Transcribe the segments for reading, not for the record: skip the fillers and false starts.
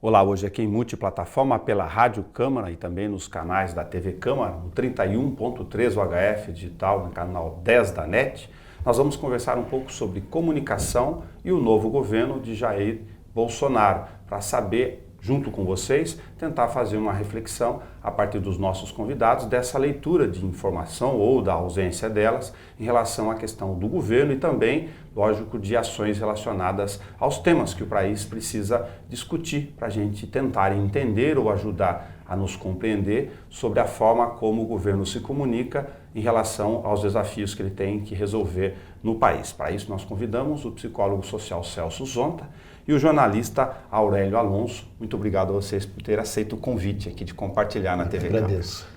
Olá, hoje aqui em multiplataforma pela Rádio Câmara e também nos canais da TV Câmara, no 31.3 UHF digital, no canal 10 da NET, nós vamos conversar um pouco sobre comunicação e o novo governo de Jair Bolsonaro, para saber, junto com vocês, tentar fazer uma reflexão a partir dos nossos convidados dessa leitura de informação ou da ausência delas em relação à questão do governo e também, lógico, de ações relacionadas aos temas que o país precisa discutir para a gente tentar entender ou ajudar a nos compreender sobre a forma como o governo se comunica em relação aos desafios que ele tem que resolver no país. Para isso, nós convidamos o psicólogo social Celso Zonta e o jornalista Aurélio Alonso. Muito obrigado a vocês por ter aceito o convite aqui de compartilhar na TV Câmara. Agradeço.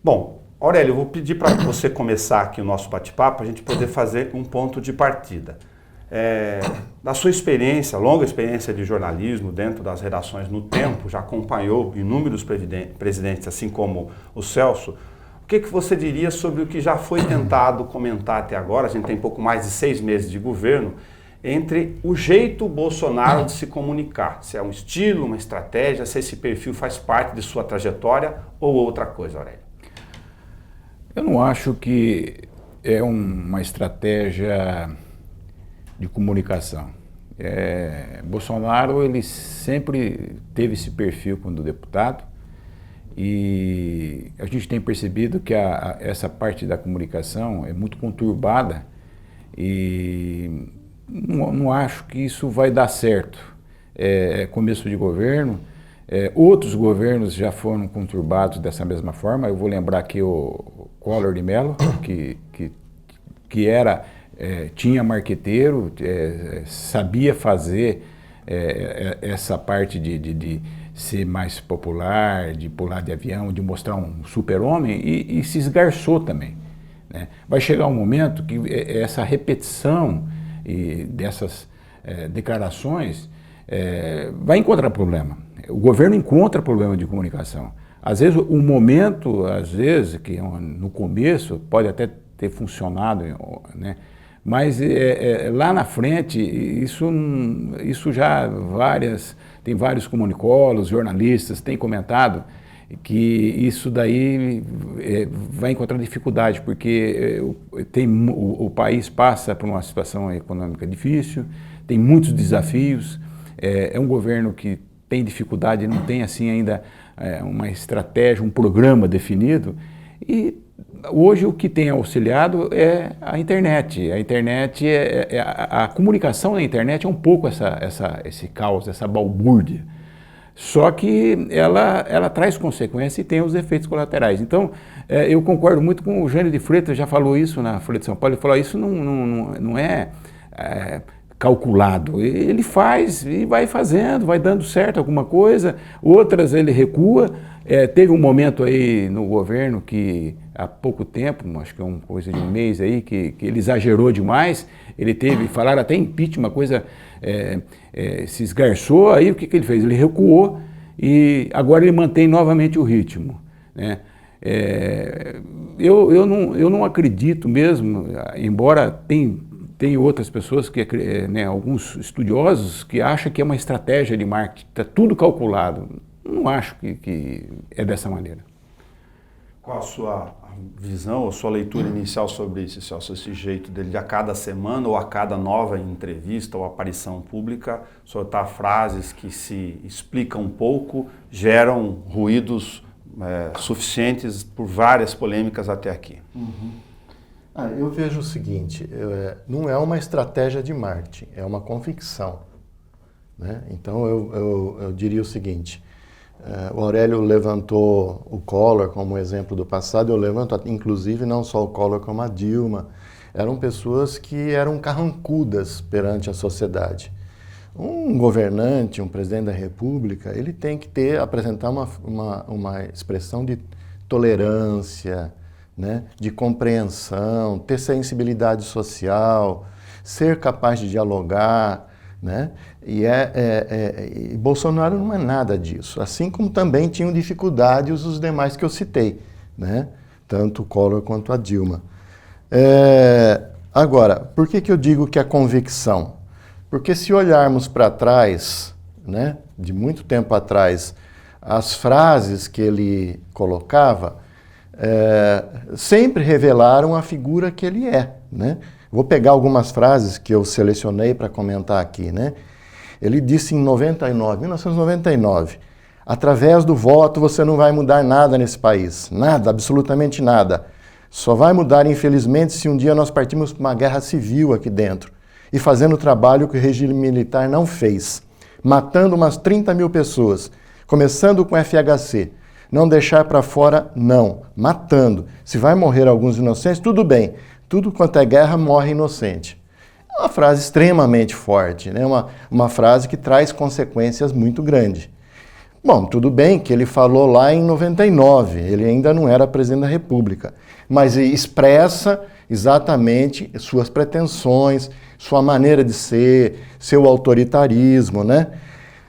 Bom, Aurélio, eu vou pedir para você começar aqui o nosso bate-papo, para a gente poder fazer um ponto de partida. Da sua experiência, longa experiência de jornalismo dentro das redações no Tempo, já acompanhou inúmeros presidentes, assim como o Celso. O que você diria sobre o que já foi tentado comentar até agora? A gente tem pouco mais de 6 meses de governo, entre o jeito Bolsonaro de se comunicar, se é um estilo, uma estratégia, se esse perfil faz parte de sua trajetória ou outra coisa, Aurélio. Eu não acho que é uma estratégia de comunicação. Bolsonaro, ele sempre teve esse perfil quando deputado e a gente tem percebido que essa parte da comunicação é muito conturbada e não acho que isso vai dar certo. É começo de governo, outros governos já foram conturbados dessa mesma forma. Eu vou lembrar aqui o Collor de Mello, que tinha marqueteiro, sabia fazer essa parte de ser mais popular, de pular de avião, de mostrar um super-homem e se esgarçou também, né? Vai chegar um momento que essa repetição e dessas declarações vai encontrar problema. O governo encontra problema de comunicação. Às vezes, um momento, que no começo pode até ter funcionado, né? Mas lá na frente, isso já tem vários comunicólogos, jornalistas têm comentado que isso daí vai encontrar dificuldade, porque o país passa por uma situação econômica difícil, tem muitos desafios, é um governo que tem dificuldade, não tem assim ainda uma estratégia, um programa definido, e hoje o que tem auxiliado é a internet. A internet, a comunicação na internet é um pouco esse caos, essa balbúrdia. Só que ela traz consequências e tem os efeitos colaterais. Então, eu concordo muito com o Jânio de Freitas, já falou isso na Folha de São Paulo, ele falou, isso não é calculado. Ele faz e vai fazendo, vai dando certo alguma coisa, outras ele recua. Teve um momento aí no governo que há pouco tempo, acho que é uma coisa de um mês aí, que ele exagerou demais, falaram até impeachment, uma coisa se esgarçou, aí o que ele fez? Ele recuou e agora ele mantém novamente o ritmo, né? Eu não acredito mesmo, embora tem outras pessoas, alguns estudiosos que acham que é uma estratégia de marketing, está tudo calculado. Não acho que é dessa maneira. Qual a sua visão ou sua leitura inicial sobre isso, Celso? Esse jeito dele de a cada semana ou a cada nova entrevista ou aparição pública soltar frases que se explicam um pouco, geram ruídos suficientes por várias polêmicas até aqui. Uhum. Eu vejo o seguinte, não é uma estratégia de marketing, é uma convicção, né? Então eu diria o seguinte, o Aurélio levantou o Collor como exemplo do passado, eu levanto inclusive não só o Collor como a Dilma, eram pessoas que eram carrancudas perante a sociedade. Um governante, um presidente da República, ele tem que apresentar uma expressão de tolerância, né, de compreensão, ter sensibilidade social, ser capaz de dialogar, né? E Bolsonaro não é nada disso, assim como também tinham dificuldades os demais que eu citei, né? Tanto o Collor quanto a Dilma. Agora, por que eu digo que é convicção? Porque se olharmos para trás, né, de muito tempo atrás, as frases que ele colocava sempre revelaram a figura que ele é, né? Vou pegar algumas frases que eu selecionei para comentar aqui, né? Ele disse em 1999, através do voto você não vai mudar nada nesse país, nada, absolutamente nada. Só vai mudar, infelizmente, se um dia nós partirmos para uma guerra civil aqui dentro e fazendo o trabalho que o regime militar não fez, matando umas 30 mil pessoas, começando com FHC. Não deixar para fora, não. Matando. Se vai morrer alguns inocentes, tudo bem. Tudo quanto é guerra, morre inocente. É uma frase extremamente forte, né? Uma frase que traz consequências muito grandes. Bom, tudo bem que ele falou lá em 99, ele ainda não era presidente da República, mas expressa exatamente suas pretensões, sua maneira de ser, seu autoritarismo, né?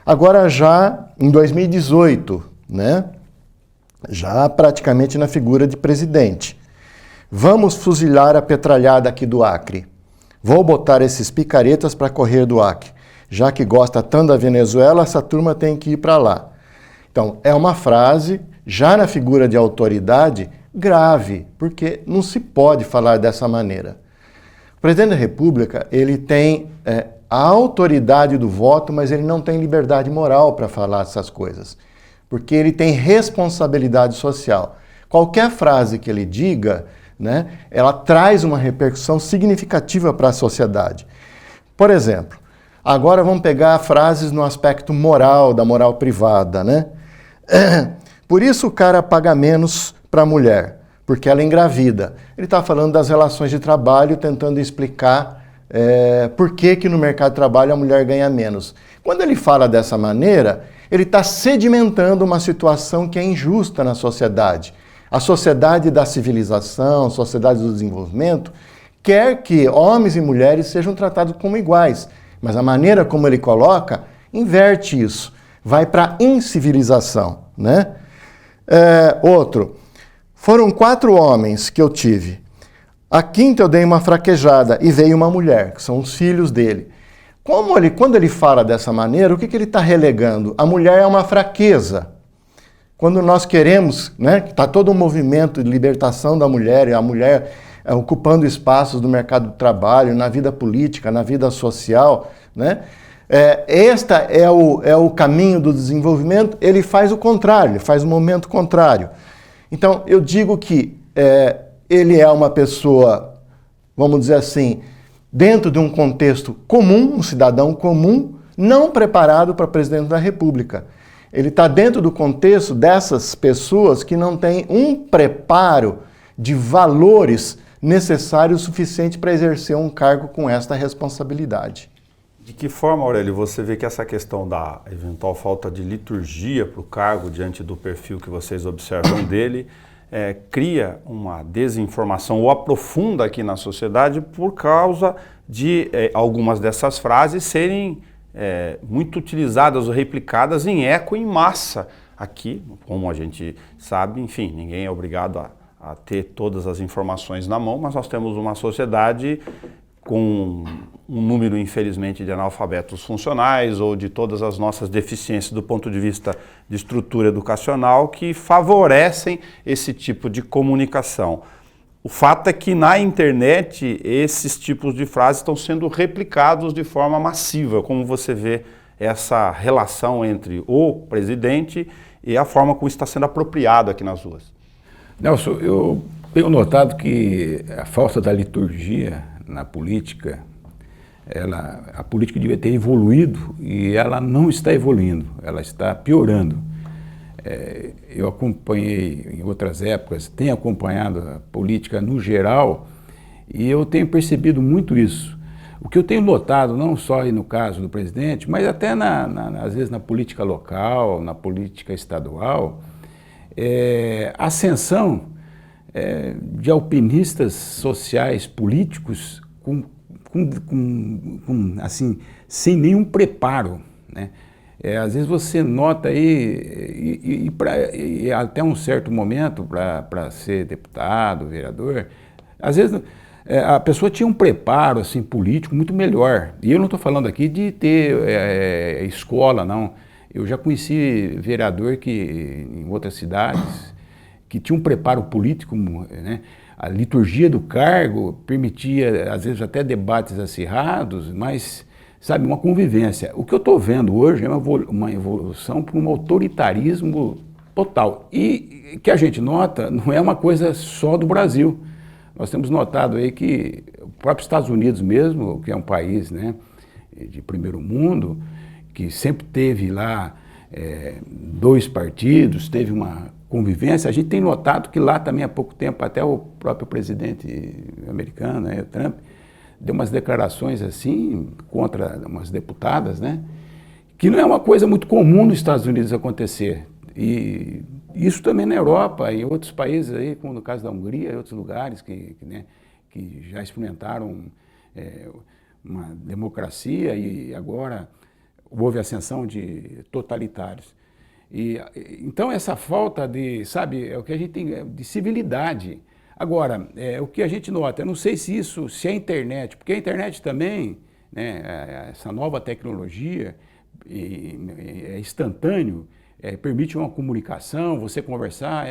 Agora já em 2018, né? Já praticamente na figura de presidente. Vamos fuzilar a petralhada aqui do Acre. Vou botar esses picaretas para correr do Acre. Já que gosta tanto da Venezuela, essa turma tem que ir para lá. Então, é uma frase, já na figura de autoridade, grave, porque não se pode falar dessa maneira. O presidente da República, ele tem a autoridade do voto, mas ele não tem liberdade moral para falar essas coisas, porque ele tem responsabilidade social. Qualquer frase que ele diga, né, ela traz uma repercussão significativa para a sociedade. Por exemplo, agora vamos pegar frases no aspecto moral, da moral privada, né? Por isso o cara paga menos para a mulher, porque ela engravida. Ele está falando das relações de trabalho, tentando explicar por que no mercado de trabalho a mulher ganha menos. Quando ele fala dessa maneira, ele está sedimentando uma situação que é injusta na sociedade. A sociedade da civilização, a sociedade do desenvolvimento, quer que homens e mulheres sejam tratados como iguais, mas a maneira como ele coloca, inverte isso. Vai para a incivilização, né? Outro, foram 4 homens que eu tive. A quinta eu dei uma fraquejada e veio uma mulher, que são os filhos dele. Quando ele fala dessa maneira, o que ele está relegando? A mulher é uma fraqueza. Quando nós queremos, né, que está todo um movimento de libertação da mulher, e a mulher ocupando espaços do mercado de trabalho, na vida política, na vida social, né? Este é o caminho do desenvolvimento, ele faz o contrário, ele faz o momento contrário. Então, eu digo que ele é uma pessoa, vamos dizer assim, dentro de um contexto comum, um cidadão comum, não preparado para presidente da República. Ele está dentro do contexto dessas pessoas que não têm um preparo de valores necessários o suficiente para exercer um cargo com esta responsabilidade. De que forma, Aurélio, você vê que essa questão da eventual falta de liturgia para o cargo diante do perfil que vocês observam dele cria uma desinformação ou aprofunda aqui na sociedade por causa de algumas dessas frases serem muito utilizadas ou replicadas em eco em massa aqui, como a gente sabe, enfim, ninguém é obrigado a ter todas as informações na mão, mas nós temos uma sociedade com um número, infelizmente, de analfabetos funcionais ou de todas as nossas deficiências do ponto de vista de estrutura educacional que favorecem esse tipo de comunicação. O fato é que na internet esses tipos de frases estão sendo replicados de forma massiva. Como você vê essa relação entre o presidente e a forma como está sendo apropriado aqui nas ruas? Nelson, eu tenho notado que a falta da liturgia na política, a política devia ter evoluído e ela não está evoluindo, ela está piorando. Eu acompanhei em outras épocas, tenho acompanhado a política no geral e eu tenho percebido muito isso. O que eu tenho notado, não só aí no caso do presidente, mas até às vezes na política local, na política estadual, a ascensão de alpinistas sociais políticos assim, sem nenhum preparo, né? Às vezes você nota aí, e até um certo momento para ser deputado, vereador, às vezes a pessoa tinha um preparo assim, político muito melhor. E eu não estou falando aqui de ter escola, não. Eu já conheci vereador em outras cidades que tinha um preparo político, né? A liturgia do cargo permitia, às vezes, até debates acirrados, mas, sabe, uma convivência. O que eu estou vendo hoje é uma evolução para um autoritarismo total. E que a gente nota, não é uma coisa só do Brasil. Nós temos notado aí que o próprio Estados Unidos mesmo, que é um país, né, de primeiro mundo, que sempre teve lá 2 partidos, teve uma convivência, a gente tem notado que lá também há pouco tempo, até o próprio presidente americano, né, o Trump, deu umas declarações assim contra umas deputadas, né, que não é uma coisa muito comum nos Estados Unidos acontecer. E isso também na Europa e em outros países aí, como no caso da Hungria e outros lugares que já experimentaram uma democracia e agora houve ascensão de totalitários. Então essa falta de, sabe, é o que a gente tem de civilidade. Agora, o que a gente nota, eu não sei se é a internet, porque a internet também, né, essa nova tecnologia é instantâneo, permite uma comunicação, você conversar,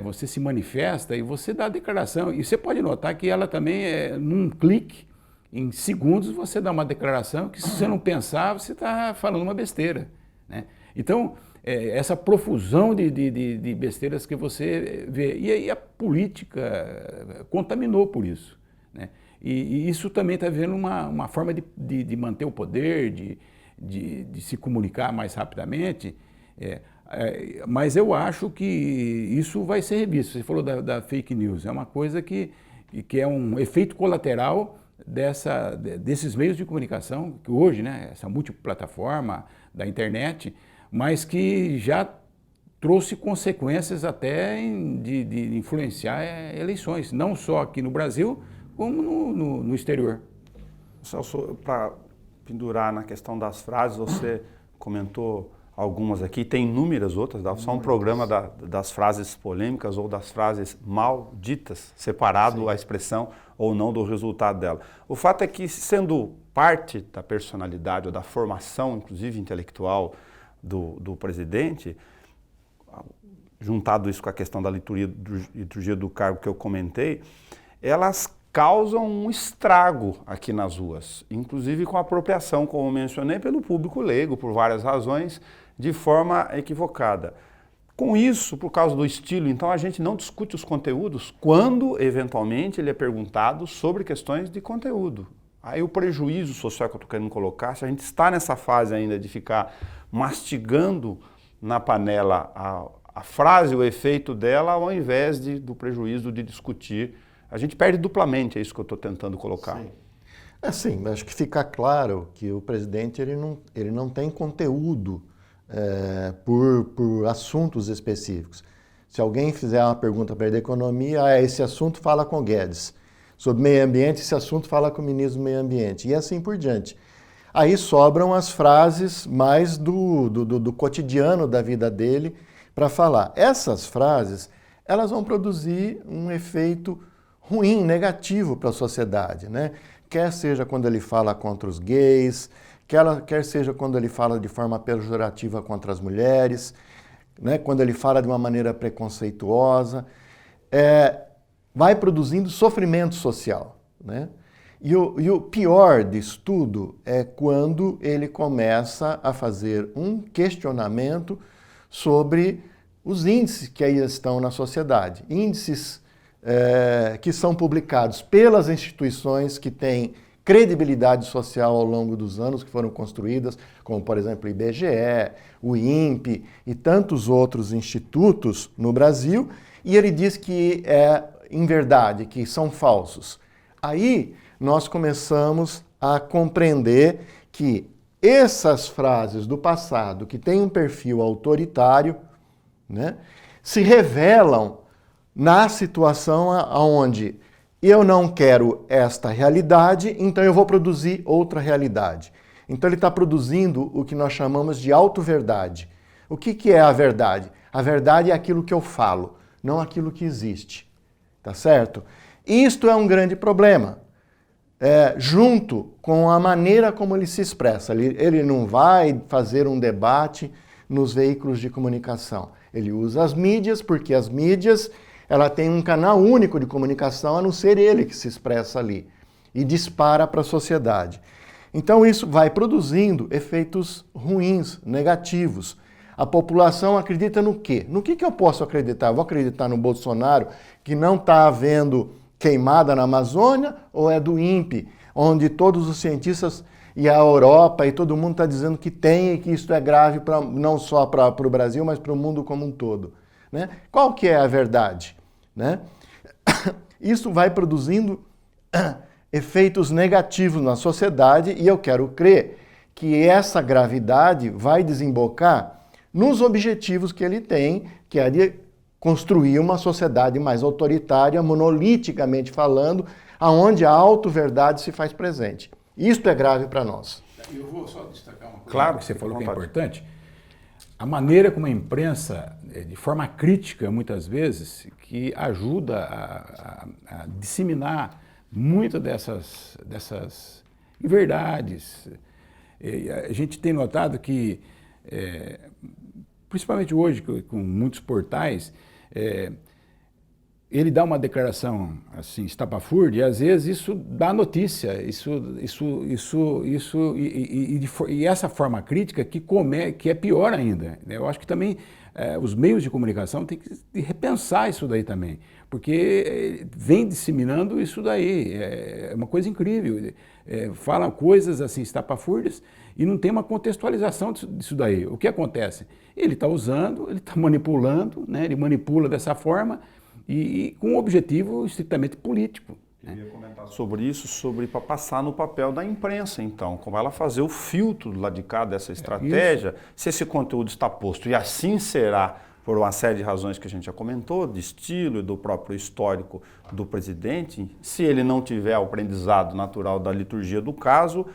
você se manifesta e você dá a declaração. E você pode notar que ela também, num clique, em segundos, você dá uma declaração que se você não pensar, você está falando uma besteira, né? Então, essa profusão de besteiras que você vê. E aí a política contaminou por isso, né? E isso também está vendo uma forma de manter o poder, de se comunicar mais rapidamente. Mas eu acho que isso vai ser revisto. Você falou da fake news, é uma coisa que é um efeito colateral desses meios de comunicação, que hoje, né, essa multiplataforma da internet, mas que já trouxe consequências até de influenciar eleições, não só aqui no Brasil, como no exterior. Celso, para pendurar na questão das frases, você comentou algumas aqui, tem inúmeras outras, dá só um programa das frases polêmicas ou das frases mal ditas, separado a expressão ou não do resultado dela. O fato é que, sendo parte da personalidade ou da formação, inclusive intelectual, do presidente, juntado isso com a questão da liturgia do cargo que eu comentei, elas causam um estrago aqui nas ruas, inclusive com a apropriação, como mencionei, pelo público leigo, por várias razões, de forma equivocada. Com isso, por causa do estilo, então a gente não discute os conteúdos quando, eventualmente, ele é perguntado sobre questões de conteúdo. Aí o prejuízo social que eu estou querendo colocar, se a gente está nessa fase ainda de ficar mastigando na panela a frase, o efeito dela, ao invés do prejuízo de discutir, a gente perde duplamente, é isso que eu estou tentando colocar. Sim. Sim, acho que fica claro que o presidente ele não tem conteúdo por assuntos específicos. Se alguém fizer uma pergunta para ele da economia, esse assunto fala com o Guedes. Sobre meio ambiente, esse assunto fala com o ministro do meio ambiente. E assim por diante. Aí sobram as frases mais do cotidiano da vida dele para falar. Essas frases, elas vão produzir um efeito ruim, negativo para a sociedade, né? Quer seja quando ele fala contra os gays, quer seja quando ele fala de forma pejorativa contra as mulheres, né? Quando ele fala de uma maneira preconceituosa, vai produzindo sofrimento social, né? E o pior disso tudo é quando ele começa a fazer um questionamento sobre os índices que aí estão na sociedade. Índices que são publicados pelas instituições que têm credibilidade social ao longo dos anos, que foram construídas, como, por exemplo, o IBGE, o INPE e tantos outros institutos no Brasil, e ele diz que em verdade, que são falsos. Aí nós começamos a compreender que essas frases do passado, que têm um perfil autoritário, né, se revelam na situação onde eu não quero esta realidade, então eu vou produzir outra realidade. Então ele está produzindo o que nós chamamos de auto-verdade. O que é a verdade? A verdade é aquilo que eu falo, não aquilo que existe. Tá certo? Isto é um grande problema, junto com a maneira como ele se expressa. Ele não vai fazer um debate nos veículos de comunicação. Ele usa as mídias, porque as mídias ela tem um canal único de comunicação, a não ser ele que se expressa ali, e dispara para a sociedade. Então isso vai produzindo efeitos ruins, negativos. A população acredita no quê? No que eu posso acreditar? Eu vou acreditar no Bolsonaro, que não está havendo queimada na Amazônia, ou é do INPE, onde todos os cientistas e a Europa e todo mundo está dizendo que tem e que isso é grave não só para o Brasil, mas para o mundo como um todo, né? Qual que é a verdade, né? Isso vai produzindo efeitos negativos na sociedade e eu quero crer que essa gravidade vai desembocar nos objetivos que ele tem, que é de construir uma sociedade mais autoritária, monoliticamente falando, aonde a auto-verdade se faz presente. Isto é grave para nós. Eu vou só destacar uma coisa Claro, que você falou que é importante. A maneira como a imprensa, de forma crítica, muitas vezes, que ajuda a disseminar muitas dessas inverdades. A gente tem notado que, principalmente hoje, com muitos portais, ele dá uma declaração assim, estapafúrdia, e às vezes isso dá notícia, e essa forma crítica que é pior ainda. Eu acho que também os meios de comunicação têm que repensar isso daí também, porque vem disseminando isso daí, é uma coisa incrível. Falam coisas assim, estapafúrdias, e não tem uma contextualização disso daí. O que acontece? Ele está usando, ele está manipulando, né? Ele manipula dessa forma, e com um objetivo estritamente político. Eu ia comentar sobre isso, para passar no papel da imprensa, então, como ela fazer o filtro do lado de cá dessa estratégia, se esse conteúdo está posto, e assim será, por uma série de razões que a gente já comentou, de estilo e do próprio histórico do presidente, se ele não tiver o aprendizado natural da liturgia do caso,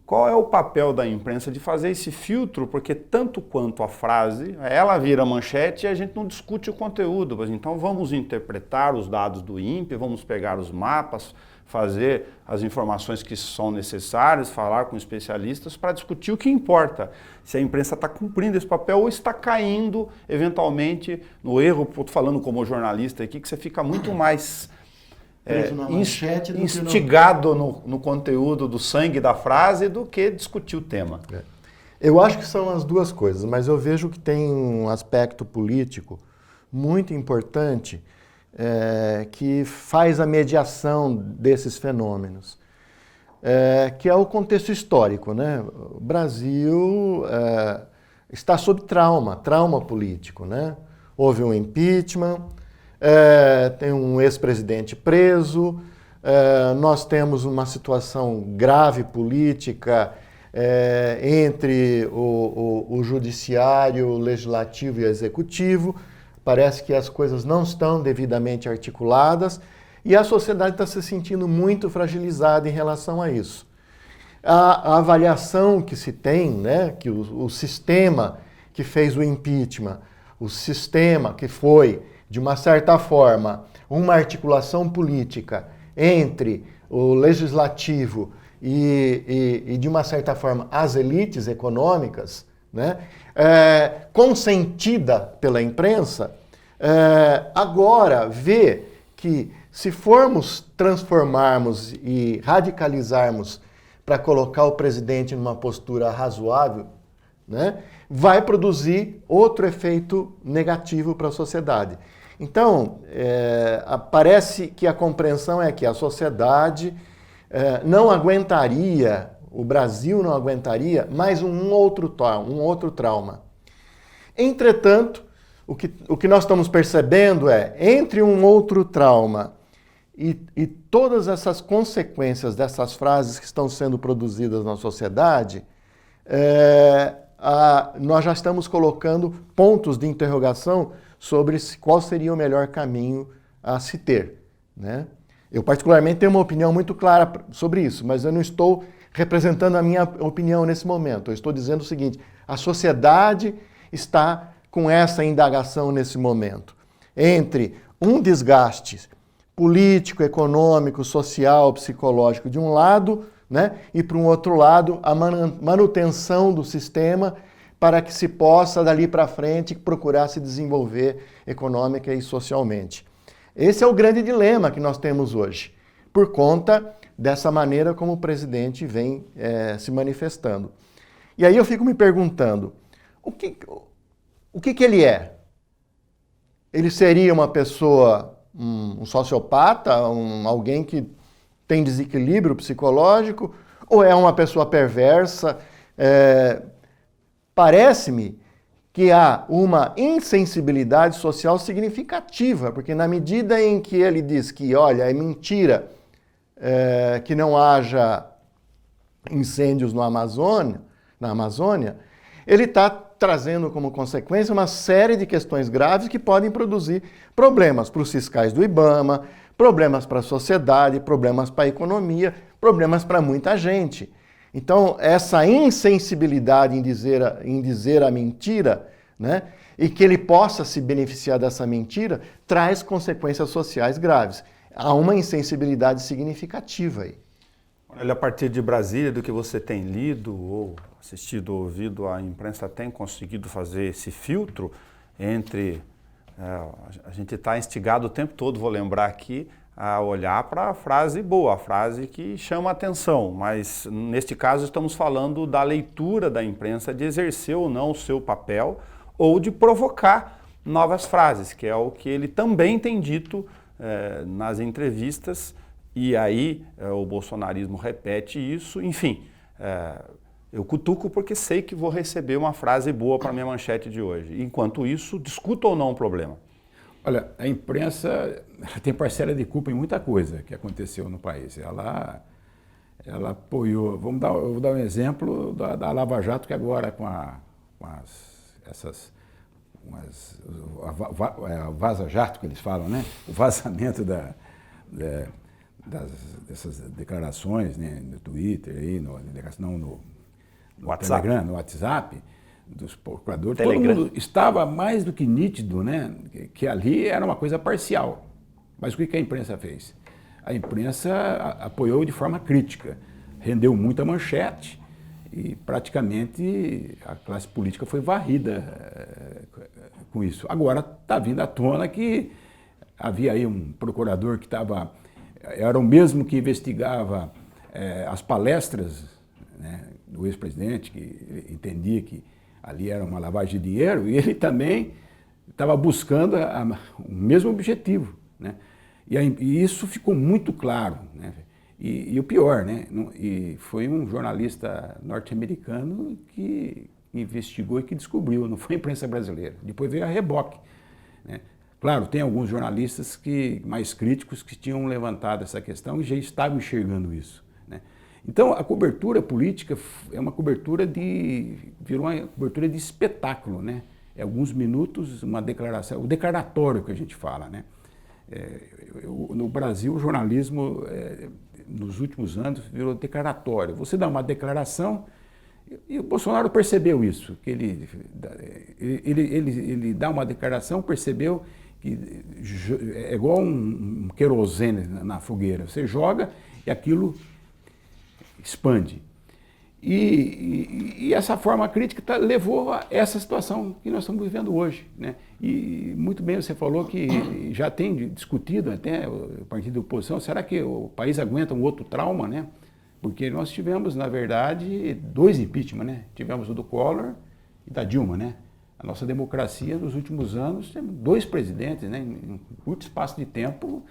qual é o papel da imprensa de fazer esse filtro? Porque tanto quanto a frase, ela vira manchete e a gente não discute o conteúdo. Mas então vamos interpretar os dados do INPE, vamos pegar os mapas, fazer as informações que são necessárias, falar com especialistas para discutir o que importa. Se a imprensa está cumprindo esse papel ou está caindo, eventualmente, no erro, estou falando como jornalista aqui, que você fica muito mais instigado no conteúdo do sangue da frase do que discutir o tema. Eu acho que são as duas coisas, mas eu vejo que tem um aspecto político muito importante que faz a mediação desses fenômenos, que é o contexto histórico, né? O Brasil está sob trauma político, né? Houve um impeachment, tem um ex-presidente preso, nós temos uma situação grave política entre o judiciário, o legislativo e o executivo. Parece que as coisas não estão devidamente articuladas e a sociedade está se sentindo muito fragilizada em relação a isso. A avaliação que se tem, né, que o sistema que fez o impeachment, o sistema que foi, de uma certa forma, uma articulação política entre o legislativo e de uma certa forma, as elites econômicas, né, consentida pela imprensa, agora vê que se formos transformarmos e radicalizarmos para colocar o presidente numa postura razoável, né, vai produzir outro efeito negativo para a sociedade. Então, parece que a compreensão é que a sociedade não aguentaria, o Brasil não aguentaria mais um outro trauma. Entretanto, o que nós estamos percebendo entre um outro trauma e todas essas consequências dessas frases que estão sendo produzidas na sociedade, nós já estamos colocando pontos de interrogação sobre qual seria o melhor caminho a se ter, né? Eu particularmente tenho uma opinião muito clara sobre isso, mas eu não estou representando a minha opinião nesse momento. Eu estou dizendo o seguinte, a sociedade está com essa indagação nesse momento, entre um desgaste político, econômico, social, psicológico de um lado, né? E por um outro lado, a manutenção do sistema para que se possa, dali para frente, procurar se desenvolver econômica e socialmente. Esse é o grande dilema que nós temos hoje, por conta dessa maneira como o presidente vem se manifestando. E aí eu fico me perguntando, o que ele é? Ele seria uma pessoa, um sociopata, alguém que tem desequilíbrio psicológico, ou é uma pessoa perversa? Parece-me que há uma insensibilidade social significativa, porque na medida em que ele diz que, olha, é mentira que não haja incêndios na Amazônia, ele está trazendo como consequência uma série de questões graves que podem produzir problemas para os fiscais do IBAMA, problemas para a sociedade, problemas para a economia, problemas para muita gente. Então, essa insensibilidade em dizer a mentira, né, e que ele possa se beneficiar dessa mentira, traz consequências sociais graves. Há uma insensibilidade significativa aí. Olha, a partir de Brasília, do que você tem lido ou assistido ou ouvido, a imprensa tem conseguido fazer esse filtro entre... a gente está instigado o tempo todo, vou lembrar aqui, a olhar para a frase boa, a frase que chama a atenção, mas neste caso estamos falando da leitura da imprensa, de exercer ou não o seu papel ou de provocar novas frases, que é o que ele também tem dito nas entrevistas, e aí o bolsonarismo repete isso, enfim, eu cutuco porque sei que vou receber uma frase boa para a minha manchete de hoje. Enquanto isso, discuto ou não o problema? Olha, a imprensa tem parcela de culpa em muita coisa que aconteceu no país. Ela apoiou, eu vou dar um exemplo da Lava Jato, que agora com a Vaza Jato, que eles falam, né? O vazamento dessas declarações, né? No Twitter, aí, no WhatsApp. Telegram, no WhatsApp, dos procuradores, todo mundo estava mais do que nítido, né, que ali era uma coisa parcial. Mas o que a imprensa fez? A imprensa apoiou de forma crítica, rendeu muita manchete e praticamente a classe política foi varrida com isso. Agora está vindo à tona que havia aí um procurador que era o mesmo que investigava as palestras, né, do ex-presidente, que entendia que ali era uma lavagem de dinheiro, e ele também estava buscando o mesmo objetivo, né? E isso ficou muito claro, né? E o pior, né? E foi um jornalista norte-americano que investigou e que descobriu, não foi a imprensa brasileira. Depois veio a reboque, né? Claro, tem alguns jornalistas mais críticos que tinham levantado essa questão e já estavam enxergando isso, né? Então, a cobertura política é uma cobertura virou uma cobertura de espetáculo, né? É alguns minutos, uma declaração, o declaratório que a gente fala, né? No Brasil, o jornalismo, nos últimos anos, virou declaratório. Você dá uma declaração, e o Bolsonaro percebeu isso, que ele dá uma declaração, percebeu que é igual um querosene na fogueira. Você joga e aquilo expande. E essa forma crítica levou a essa situação que nós estamos vivendo hoje, né? E muito bem você falou que já tem discutido até o partido da oposição, será que o país aguenta um outro trauma, né? Porque nós tivemos, na verdade, 2 impeachment, né? Tivemos o do Collor e da Dilma, né? A nossa democracia, nos últimos anos, temos 2 presidentes, né? Em um curto espaço de tempo,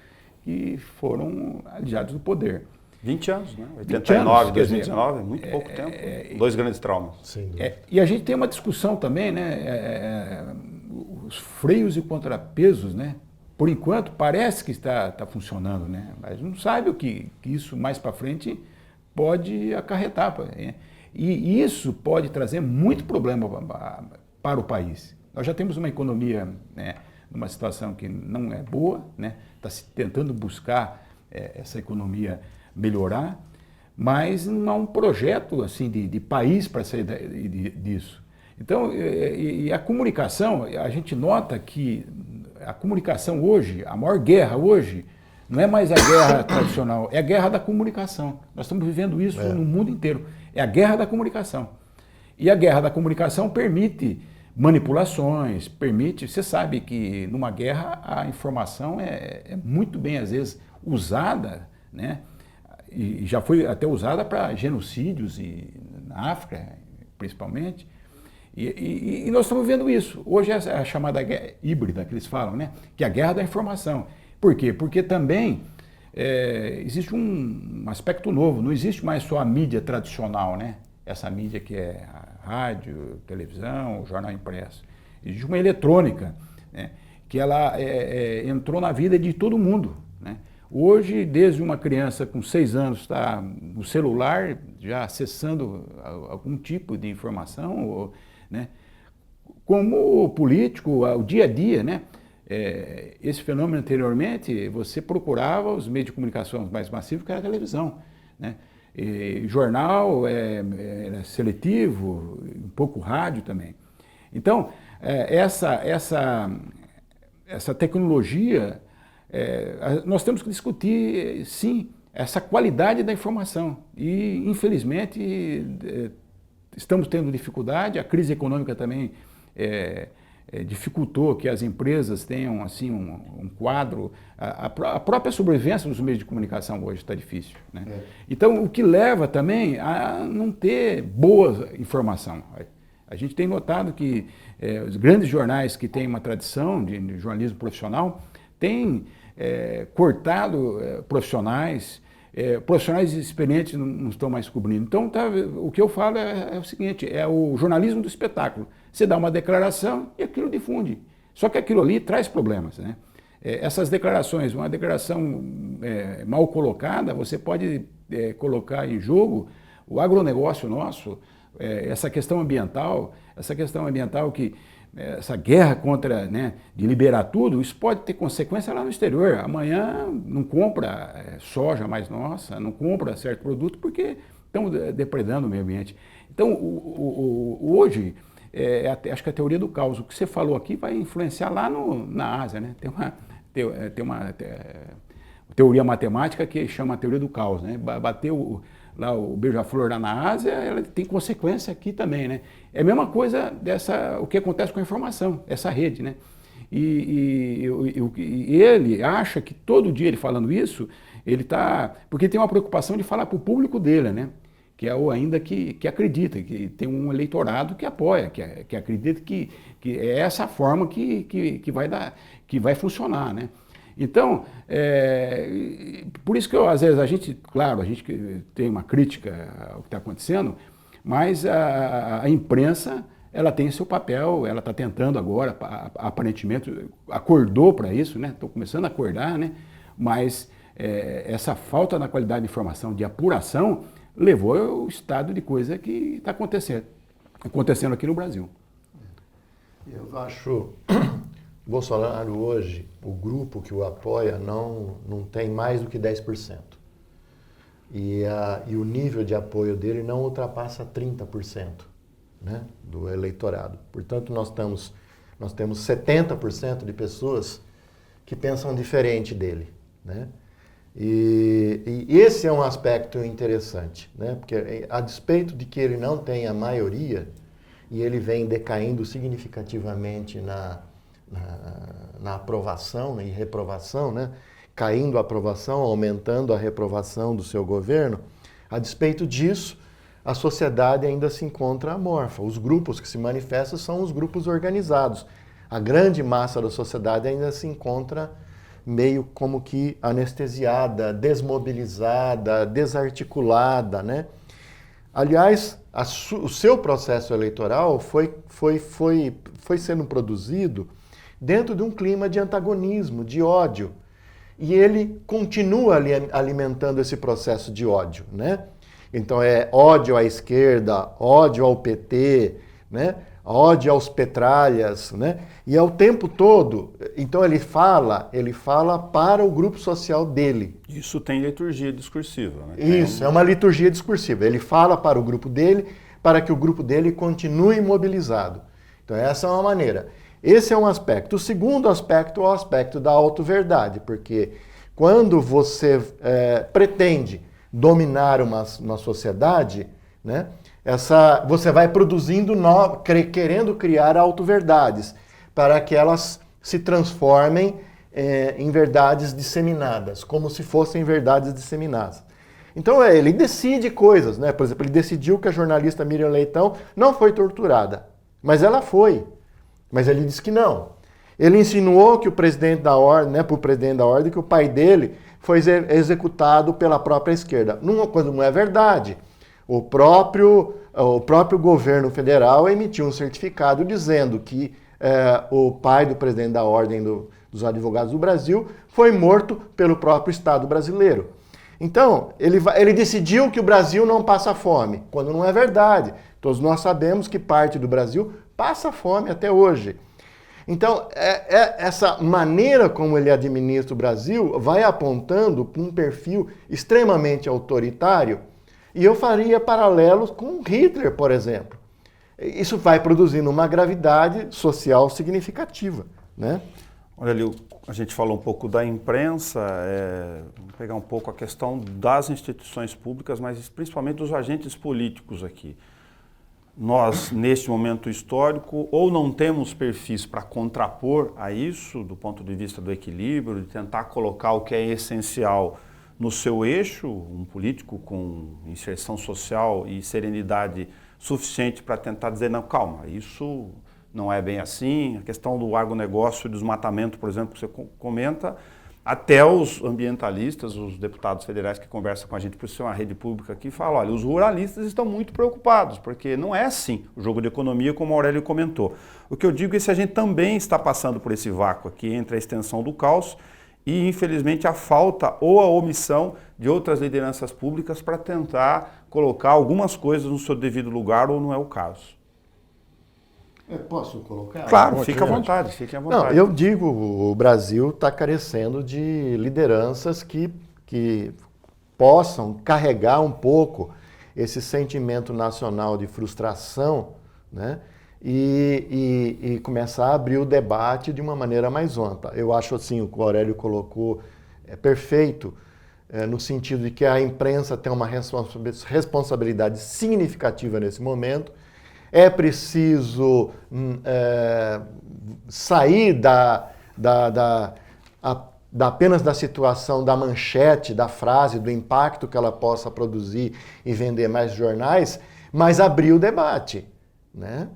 que foram aliados do poder. 20 anos, né? 89, 2019, muito pouco tempo. 2 grandes traumas. Sim. E a gente tem uma discussão também, né? Os freios e contrapesos, né? Por enquanto, parece que está funcionando, né? Mas não sabe o que isso mais para frente pode acarretar. Né? E isso pode trazer muito problema para o país. Nós já temos uma economia, né, numa situação que não é boa, né? Está se tentando buscar essa economia melhorar, mas não há um projeto assim de país para sair disso. Então, e a comunicação, a gente nota que a comunicação hoje, a maior guerra hoje, Não é mais a guerra tradicional, é a guerra da comunicação. Nós estamos vivendo isso no mundo inteiro. É a guerra da comunicação. E a guerra da comunicação permite manipulações, permite... Você sabe que numa guerra a informação é muito bem, às vezes, usada, né? E já foi até usada para genocídios na África, principalmente. E nós estamos vendo isso. Hoje é a chamada guerra híbrida que eles falam, né? Que é a guerra da informação. Por quê? Porque também existe um aspecto novo. Não existe mais só a mídia tradicional, né? Essa mídia que é a rádio, televisão, o jornal impresso. Existe uma eletrônica, né? Que ela entrou na vida de todo mundo, né? Hoje, desde uma criança com 6 anos está no celular, já acessando algum tipo de informação, né? Como político, o dia a dia, né? Esse fenômeno anteriormente, você procurava os meios de comunicação mais massivos, que era a televisão, né? Jornal era seletivo, um pouco rádio também. Então, essa tecnologia, nós temos que discutir, sim, essa qualidade da informação. E, infelizmente, estamos tendo dificuldade, a crise econômica também dificultou que as empresas tenham assim, um quadro. A própria sobrevivência dos meios de comunicação hoje está difícil, né? Então, o que leva também a não ter boa informação. A gente tem notado que os grandes jornais que têm uma tradição de jornalismo profissional têm cortado profissionais experientes não estão mais cobrindo. Então, o que eu falo é o seguinte, é o jornalismo do espetáculo. Você dá uma declaração e aquilo difunde. Só que aquilo ali traz problemas, né? Essas declarações, uma declaração mal colocada, você pode colocar em jogo o agronegócio nosso, essa questão ambiental que essa guerra contra, né, de liberar tudo, isso pode ter consequência lá no exterior. Amanhã não compra soja mais nossa, não compra certo produto porque estão depredando o meio ambiente. Então, hoje, acho que a teoria do caos, o que você falou aqui vai influenciar lá na Ásia, né? Tem uma teoria matemática que chama a teoria do caos, né? Bateu lá o beija-flor lá na Ásia, ela tem consequência aqui também, né? É a mesma coisa o que acontece com a informação, essa rede, né? E ele acha que todo dia ele falando isso, ele está... Porque tem uma preocupação de falar para o público dele, né? Que é o ainda que acredita, que tem um eleitorado que apoia, que acredita que é essa forma que vai funcionar, né? Então, por isso que às vezes a gente tem uma crítica ao que está acontecendo, mas a imprensa, ela tem seu papel, ela está tentando agora, aparentemente, acordou para isso, né? Estou começando a acordar, né? Mas essa falta na qualidade de informação, de apuração, levou ao estado de coisa que está acontecendo aqui no Brasil. Eu acho... Bolsonaro hoje, o grupo que o apoia não tem mais do que 10%. E o nível de apoio dele não ultrapassa 30%, né, do eleitorado. Portanto, nós temos 70% de pessoas que pensam diferente dele, né? E esse é um aspecto interessante, né? Porque a despeito de que ele não tem a maioria e ele vem decaindo significativamente na aprovação e reprovação, né? Caindo a aprovação, aumentando a reprovação do seu governo, a despeito disso, a sociedade ainda se encontra amorfa. Os grupos que se manifestam são os grupos organizados. A grande massa da sociedade ainda se encontra meio como que anestesiada, desmobilizada, desarticulada, né? Aliás, o seu processo eleitoral foi sendo produzido dentro de um clima de antagonismo, de ódio. E ele continua alimentando esse processo de ódio, né? Então é ódio à esquerda, ódio ao PT, né? Ódio aos petralhas, né? E ao tempo todo, então ele fala para o grupo social dele. Isso tem liturgia discursiva, né? Isso, é uma liturgia discursiva. Ele fala para o grupo dele, para que o grupo dele continue mobilizado. Então essa é uma maneira. Esse é um aspecto. O segundo aspecto é o aspecto da autoverdade, porque quando você pretende dominar uma sociedade, né, você vai produzindo, querendo criar autoverdades, para que elas se transformem em verdades disseminadas, como se fossem verdades disseminadas. Então ele decide coisas, né? Por exemplo, ele decidiu que a jornalista Miriam Leitão não foi torturada, mas ela foi. Mas ele disse que não. Ele insinuou que o presidente da ordem, né, para o presidente da ordem, que o pai dele foi executado pela própria esquerda. Quando não é verdade. O próprio governo federal emitiu um certificado dizendo que o pai do presidente da ordem dos advogados do Brasil foi morto pelo próprio Estado brasileiro. Então, ele decidiu que o Brasil não passa fome, quando não é verdade. Todos nós sabemos que parte do Brasil passa fome até hoje. Então, essa maneira como ele administra o Brasil vai apontando para um perfil extremamente autoritário, e eu faria paralelos com Hitler, por exemplo. Isso vai produzindo uma gravidade social significativa, né? Olha ali, a gente falou um pouco da imprensa, vamos pegar um pouco a questão das instituições públicas, mas principalmente dos agentes políticos aqui. Nós, neste momento histórico, ou não temos perfis para contrapor a isso, do ponto de vista do equilíbrio, de tentar colocar o que é essencial no seu eixo, um político com inserção social e serenidade suficiente para tentar dizer, não, calma, isso não é bem assim. A questão do agronegócio e desmatamento, por exemplo, que você comenta, até os ambientalistas, os deputados federais que conversam com a gente por ser uma rede pública aqui, falam, olha, os ruralistas estão muito preocupados, porque não é assim o jogo de economia, como o Aurélio comentou. O que eu digo é que a gente também está passando por esse vácuo aqui entre a extensão do caos e, infelizmente, a falta ou a omissão de outras lideranças públicas para tentar colocar algumas coisas no seu devido lugar, ou não é o caso. Posso colocar? Claro, fique à vontade, fiquem à vontade. Não, eu digo, o Brasil está carecendo de lideranças que possam carregar um pouco esse sentimento nacional de frustração, né? E começar a abrir o debate de uma maneira mais ampla. Eu acho assim, o que o Aurélio colocou é perfeito, no sentido de que a imprensa tem uma responsabilidade significativa nesse momento. É preciso sair apenas da situação da manchete, da frase, do impacto que ela possa produzir e vender mais jornais, mas abrir o debate, né?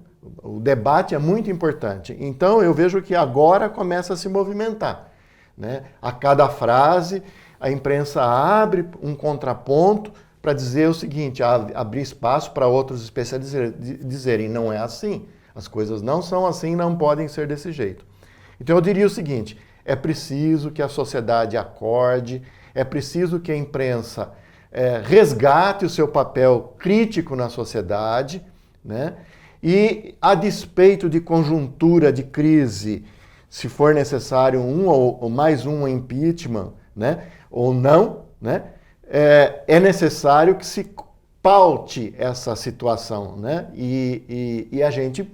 O debate é muito importante. Então eu vejo que agora começa a se movimentar, né? A cada frase a imprensa abre um contraponto para dizer o seguinte, abrir espaço para outros especialistas dizerem, não é assim, as coisas não são assim, não podem ser desse jeito. Então eu diria o seguinte, é preciso que a sociedade acorde, é preciso que a imprensa resgate o seu papel crítico na sociedade, né? E a despeito de conjuntura, de crise, se for necessário um ou mais um impeachment, né? Ou não, né? É necessário que se paute essa situação, né? E a gente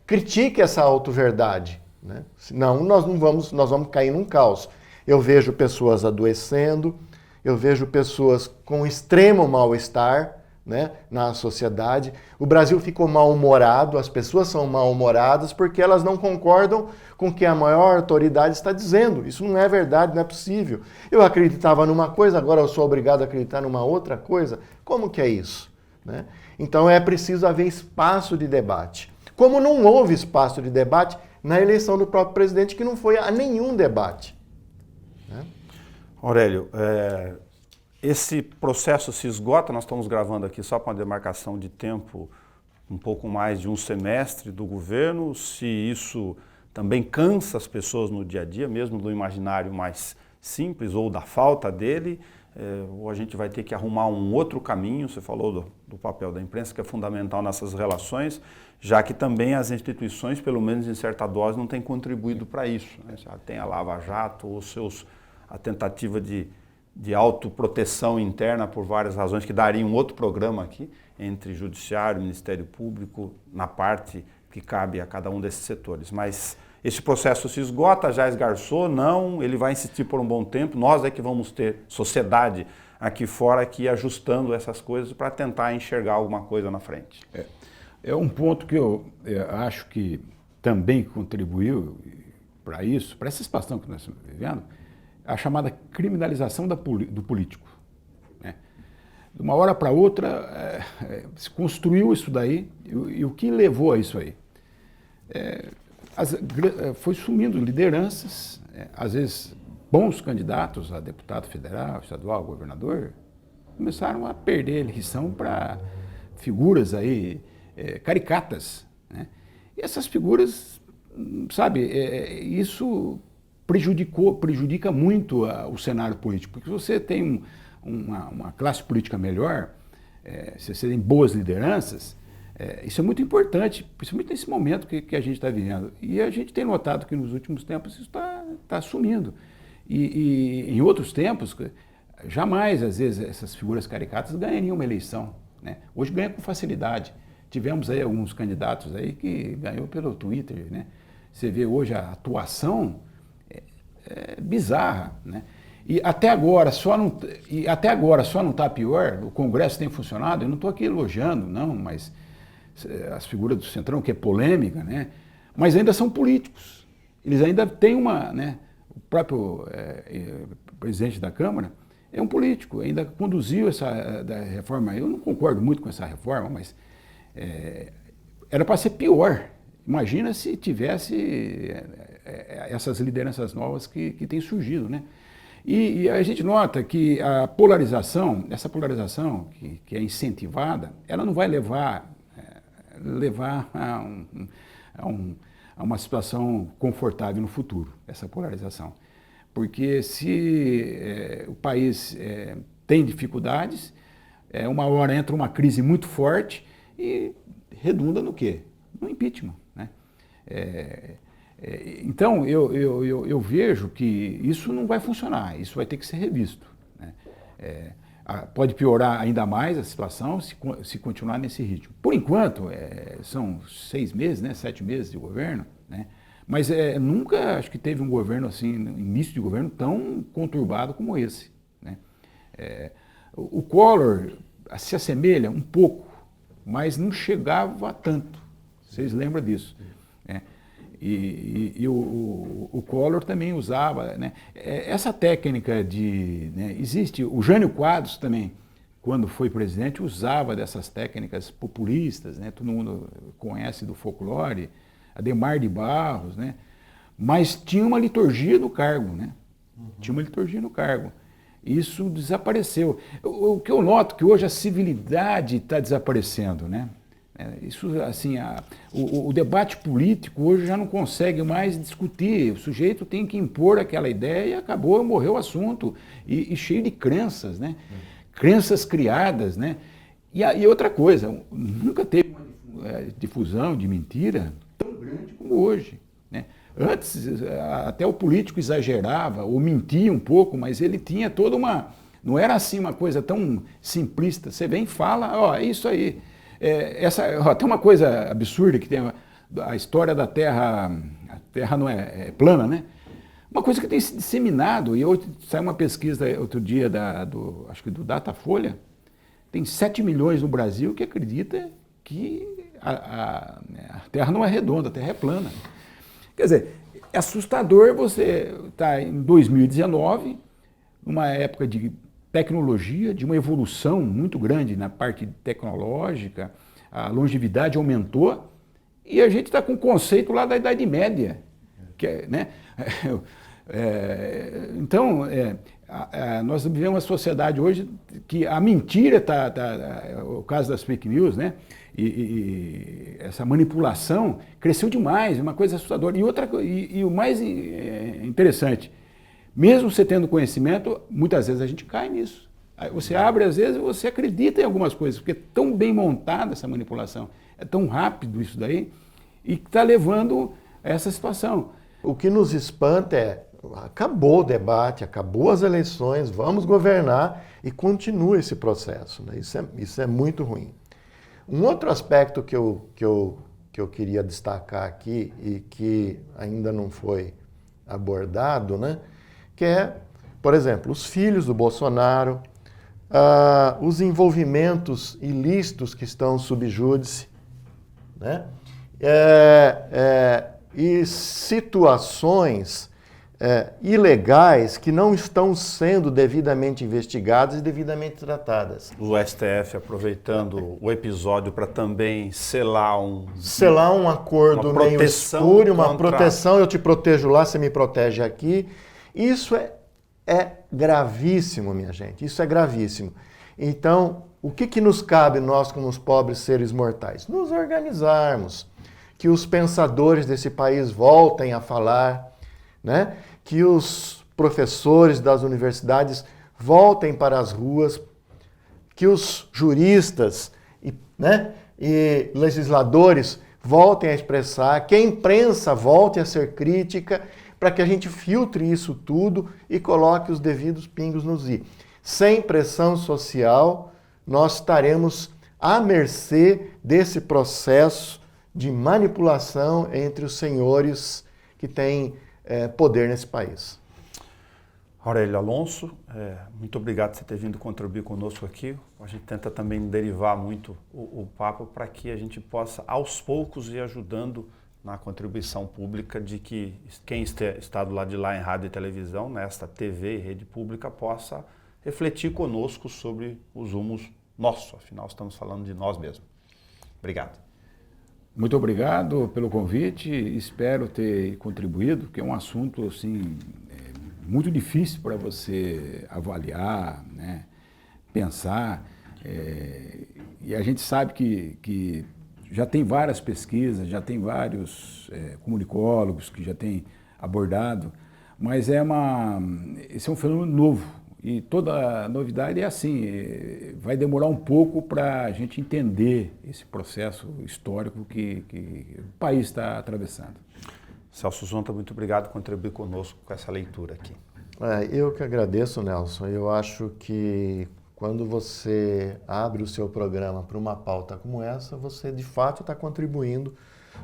critique essa autoverdade, né? Senão nós vamos cair num caos. Eu vejo pessoas adoecendo, eu vejo pessoas com extremo mal-estar, né, na sociedade. O Brasil ficou mal-humorado, as pessoas são mal-humoradas porque elas não concordam com o que a maior autoridade está dizendo. Isso não é verdade, não é possível. Eu acreditava numa coisa, agora eu sou obrigado a acreditar numa outra coisa. Como que é isso? Né? Então é preciso haver espaço de debate. Como não houve espaço de debate na eleição do próprio presidente, que não foi a nenhum debate. Né? Aurélio, esse processo se esgota, nós estamos gravando aqui só para uma demarcação de tempo um pouco mais de um semestre do governo, se isso também cansa as pessoas no dia a dia, mesmo do imaginário mais simples ou da falta dele, ou a gente vai ter que arrumar um outro caminho. Você falou do papel da imprensa, que é fundamental nessas relações, já que também as instituições, pelo menos em certa dose, não têm contribuído para isso, né? Já tem a Lava Jato, a tentativa de autoproteção interna por várias razões, que daria um outro programa aqui, entre Judiciário e Ministério Público, na parte que cabe a cada um desses setores. Mas esse processo se esgota, já esgarçou, não, ele vai insistir por um bom tempo, nós é que vamos ter sociedade aqui fora aqui ajustando essas coisas para tentar enxergar alguma coisa na frente. É um ponto que eu acho que também contribuiu para isso, para essa situação que nós estamos vivendo, a chamada criminalização do político. Né? De uma hora para outra, se construiu isso daí, e o que levou a isso aí? Foi sumindo lideranças, às vezes bons candidatos a deputado federal, estadual, governador, começaram a perder eleição para figuras aí caricatas. Né? E essas figuras, sabe, isso prejudica muito o cenário político, porque se você tem uma classe política melhor, se você tem boas lideranças, isso é muito importante, principalmente nesse momento que a gente está vivendo. E a gente tem notado que nos últimos tempos isso está sumindo. E em outros tempos, jamais, às vezes, essas figuras caricatas ganhariam uma eleição. Né? Hoje ganha com facilidade. Tivemos aí alguns candidatos aí que ganhou pelo Twitter. Né? Você vê hoje a atuação bizarra. Né? E até agora só não está pior, o Congresso tem funcionado, eu não estou aqui elogiando, não, mas as figuras do Centrão, que é polêmica, né? Mas ainda são políticos. Eles ainda têm uma... Né? O próprio presidente da Câmara é um político, ainda conduziu essa reforma. Eu não concordo muito com essa reforma, mas era para ser pior. Imagina se tivesse essas lideranças novas que têm surgido, né? E a gente nota que a polarização, essa polarização que é incentivada, ela não vai levar a uma situação confortável no futuro, essa polarização. Porque se o país tem dificuldades, uma hora entra uma crise muito forte e redunda no quê? No impeachment. Né? Então, eu vejo que isso não vai funcionar, isso vai ter que ser revisto. Né? Pode piorar ainda mais a situação se continuar nesse ritmo. Por enquanto, são 6 meses, né, 7 meses de governo, né? Mas nunca acho que teve um governo assim, início de governo tão conturbado como esse. Né? O Collor se assemelha um pouco, mas não chegava a tanto. Vocês lembram disso? Né? E o Collor também usava, né? Essa técnica né? Existe, o Jânio Quadros também, quando foi presidente, usava dessas técnicas populistas, né? Todo mundo conhece do folclore, Adhemar de Barros, né? Mas tinha uma liturgia no cargo, né? Tinha uma liturgia no cargo. Isso desapareceu. O que eu noto é que hoje a civilidade está desaparecendo, né? Isso, assim, o debate político hoje já não consegue mais discutir. O sujeito tem que impor aquela ideia e acabou, morreu o assunto. E cheio de crenças, né? Crenças criadas, né? E outra coisa, nunca teve uma difusão de mentira tão grande como hoje, né? Antes, até o político exagerava ou mentia um pouco, mas ele tinha toda uma... Não era assim uma coisa tão simplista. Você vem e fala, ó, é isso aí. Tem uma coisa absurda que tem a história da Terra, a Terra não é plana, né? Uma coisa que tem se disseminado, e hoje saiu uma pesquisa outro dia, acho que do Datafolha, tem 7 milhões no Brasil que acredita que a Terra não é redonda, a Terra é plana. Quer dizer, é assustador você estar em 2019, numa época de tecnologia, de uma evolução muito grande na parte tecnológica, a longevidade aumentou, e a gente está com o conceito lá da Idade Média. Né? Então, nós vivemos uma sociedade hoje que a mentira o caso das fake news, né? E essa manipulação cresceu demais, é uma coisa assustadora. E o mais interessante, mesmo você tendo conhecimento, muitas vezes a gente cai nisso. Aí você abre, às vezes, você acredita em algumas coisas, porque é tão bem montada essa manipulação, é tão rápido isso daí, e está levando a essa situação. O que nos espanta acabou o debate, acabou as eleições, vamos governar e continua esse processo. Né? Isso é muito ruim. Um outro aspecto que eu que eu queria destacar aqui e que ainda não foi abordado, né? Que é, por exemplo, os filhos do Bolsonaro, os envolvimentos ilícitos que estão sob júdice, né? E situações ilegais que não estão sendo devidamente investigadas e devidamente tratadas. O STF aproveitando o episódio para também selar um acordo meio escuro, uma proteção, eu te protejo lá, você me protege aqui. Isso é gravíssimo, minha gente, isso é gravíssimo. Então, o que nos cabe, nós como os pobres seres mortais? Nos organizarmos, que os pensadores desse país voltem a falar, né? Que os professores das universidades voltem para as ruas, que os juristas e legisladores voltem a expressar, que a imprensa volte a ser crítica, para que a gente filtre isso tudo e coloque os devidos pingos nos i. Sem pressão social, nós estaremos à mercê desse processo de manipulação entre os senhores que têm poder nesse país. Aurélio Alonso, muito obrigado por você ter vindo contribuir conosco aqui. A gente tenta também derivar muito o papo para que a gente possa, aos poucos, ir ajudando na contribuição pública de que quem está do lado de lá em rádio e televisão, nesta TV e rede pública, possa refletir conosco sobre os rumos nossos. Afinal, estamos falando de nós mesmos. Obrigado. Muito obrigado pelo convite, espero ter contribuído, porque é um assunto assim, muito difícil para você avaliar, né, pensar, e a gente sabe que já tem várias pesquisas, já tem vários comunicólogos que já têm abordado, mas esse é um fenômeno novo. E toda novidade é assim, vai demorar um pouco para a gente entender esse processo histórico que o país está atravessando. Celso Zonta, muito obrigado por contribuir conosco com essa leitura aqui. Eu que agradeço, Nelson. Eu acho que quando você abre o seu programa para uma pauta como essa, você de fato está contribuindo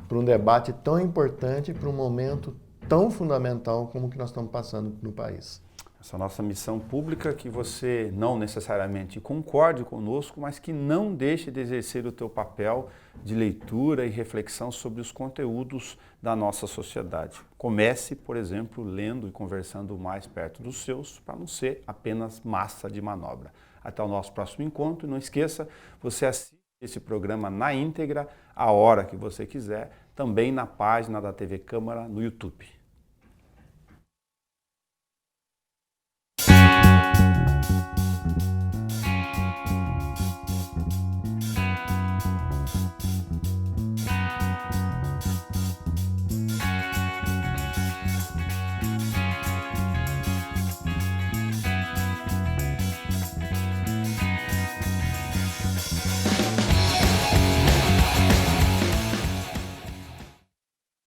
para um debate tão importante, para um momento tão fundamental como o que nós estamos passando no país. Essa nossa missão pública, que você não necessariamente concorde conosco, mas que não deixe de exercer o teu papel de leitura e reflexão sobre os conteúdos da nossa sociedade. Comece, por exemplo, lendo e conversando mais perto dos seus, para não ser apenas massa de manobra. Até o nosso próximo encontro. E não esqueça, você assiste esse programa na íntegra, a hora que você quiser, também na página da TV Câmara no YouTube.